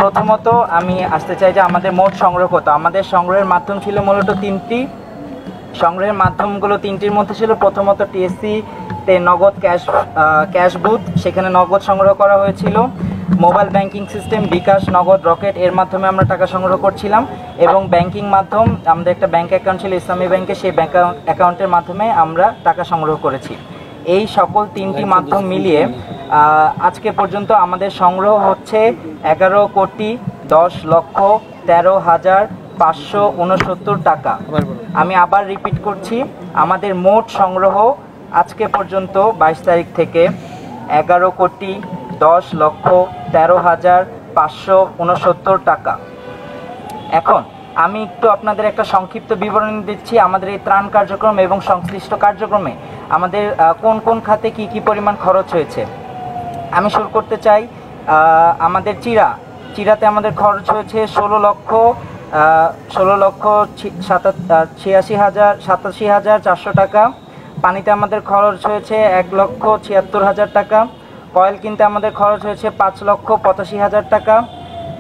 প্রথমত আমি আসতে চাই যে আমাদের মোট সংগ্রহ কত। আমাদের সংগ্রহের মাধ্যম ছিল মূলত তিনটি। সংগ্রহের মাধ্যমগুলো তিনটির মধ্যে ছিল প্রথমত টিএসসি তে নগদ ক্যাশ বুথ, সেখানে নগদ সংগ্রহ করা হয়েছিল। মোবাইল ব্যাংকিং সিস্টেম বিকাশ, নগদ, রকেট, এর মাধ্যমে আমরা টাকা সংগ্রহ করছিলাম। এবং ব্যাংকিং মাধ্যম, আমাদের একটা ব্যাংক অ্যাকাউন্ট ছিল ইসলামী ব্যাংকে, সেই ব্যাংক অ্যাকাউন্টের মাধ্যমে আমরা টাকা সংগ্রহ করেছি। এই সকল তিনটি মাধ্যম মিলিয়ে আজকে পর্যন্ত আমাদের সংগ্রহ হচ্ছে 11,10,13,569 টাকা। আমি আবার রিপিট করছি, আমাদের মোট সংগ্রহ আজকে পর্যন্ত 22 তারিখ থেকে 11,10,13,569 টাকা। এখন আমি একটু আপনাদের একটা সংক্ষিপ্ত বিবরণ দিচ্ছি আমাদের এই ত্রাণ কার্যক্রম এবং সংশ্লিষ্ট কার্যক্রমে আমাদের কোন কোন খাতে কি কি পরিমাণ খরচ হয়েছে। আমি শুরু করতে চাই আমাদের চিরাতে আমাদের খরচ হয়েছে 16,87,400 টাকা। পানিতে আমাদের খরচ হয়েছে 1,76,000 টাকা। কয়েল কিনতে আমাদের খরচ হয়েছে 5,85,000 টাকা।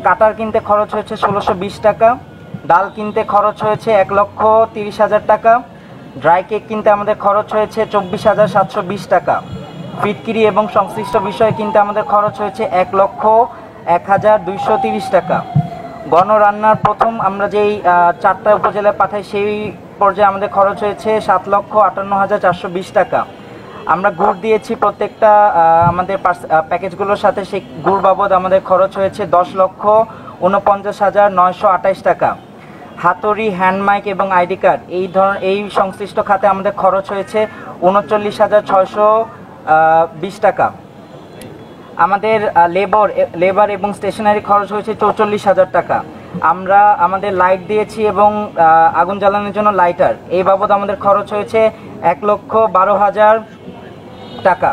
কাটার কিনতে খরচ হয়েছে 1,620 টাকা। ডাল কিনতে খরচ হয়েছে 1,30,000 টাকা। ড্রাই কেক কিনতে আমাদের খরচ হয়েছে 24,720 টাকা। ফিটকিরি এবং সংশ্লিষ্ট বিষয় কিনতে আমাদের খরচ হয়েছে 1,01,230 টাকা। গণরান্নার প্রথম আমরা যেই 4টা উপজেলায় পাঠাই সেই পর্যায়ে আমাদের খরচ হয়েছে 7,58,420 টাকা। আমরা গুড় দিয়েছি প্রত্যেকটা আমাদের প্যাকেজগুলোর সাথে, সেই গুড় বাবদ আমাদের খরচ হয়েছে 10,49,928 টাকা। হাতুড়ি, হ্যান্ডমাইক এবং আইডি কার্ড এই সংশ্লিষ্ট খাতে আমাদের খরচ হয়েছে 39,620 টাকা। আমাদের লেবার এবং স্টেশনারি খরচ হয়েছে 44,000 টাকা। আমরা আমাদের লাইট দিয়েছি এবং আগুন জ্বালানোর জন্য লাইটার, এই বাবদ আমাদের খরচ হয়েছে 1,12,000 টাকা।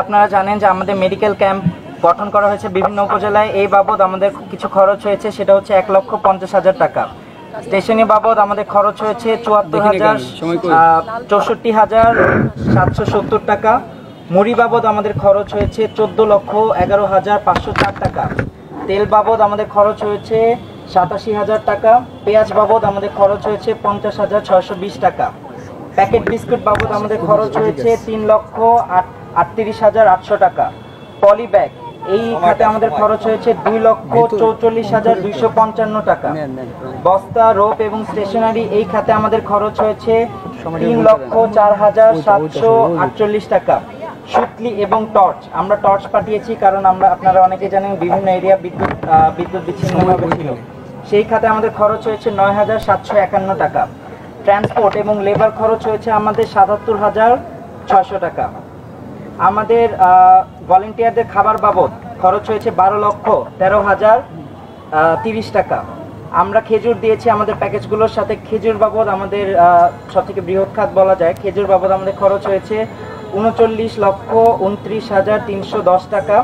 আপনারা জানেন যে আমাদের মেডিকেল ক্যাম্প গঠন করা হয়েছে বিভিন্ন উপজেলায়, এই বাবদ আমাদের কিছু খরচ হয়েছে, সেটা হচ্ছে 1,50,000 টাকা। স্টেশনারি বাবদ আমাদের খরচ হয়েছে 64,770 টাকা। মুড়ি বাবদ আমাদের খরচ হয়েছে 14,11,504 টাকা। তেল বাবদ আমাদের খরচ হয়েছে 87,000 টাকা। পেঁয়াজ বাবদ আমাদের খরচ হয়েছে 50,620 টাকা। প্যাকেট বিস্কুট বাবদ আমাদের খরচ হয়েছে 3,38,800 টাকা। পলি ব্যাগ এই খাতে আমাদের খরচ হয়েছে 2,44,255 টাকা। বস্তা, রোপ এবং স্টেশনারি এই খাতে আমাদের খরচ হয়েছে 3,04,748 টাকা। সুতলি এবং টর্চ, আমরা টর্চ পাঠিয়েছি কারণ আপনারা অনেকে জানেন বিভিন্ন এরিয়া বিদ্যুৎ বিচ্ছিন্নভাবে ছিল, সেই খাতে আমাদের খরচ হয়েছে 9,751 টাকা। ট্রান্সপোর্ট এবং লেবার খরচ হয়েছে আমাদের 77,600 টাকা। আমাদের ভলেন্টিয়ারদের খাবার বাবদ খরচ হয়েছে 12,13,030 টাকা। আমরা খেজুর দিয়েছি আমাদের প্যাকেজগুলোর সাথে, খেজুর বাবদ আমাদের সবথেকে বৃহৎ খাত বলা যায়, খেজুর বাবদ আমাদের খরচ হয়েছে 39,29,310 টাকা।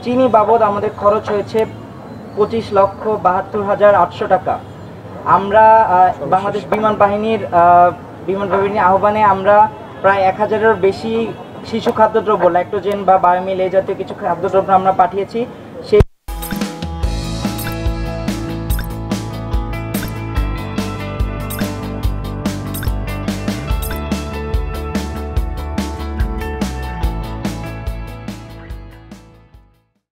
চিনি বাবদ আমাদের খরচ হয়েছে 25,72,800 টাকা। আমরা বাংলাদেশ বিমান বাহিনীর আহ্বানে আমরা প্রায় 1,000-এর বেশি শিশু খাদ্যদ্রব্য, ল্যাক্টোজেন বা বায়োমিল এই জাতীয় কিছু খাদ্যদ্রব্য আমরা পাঠিয়েছি।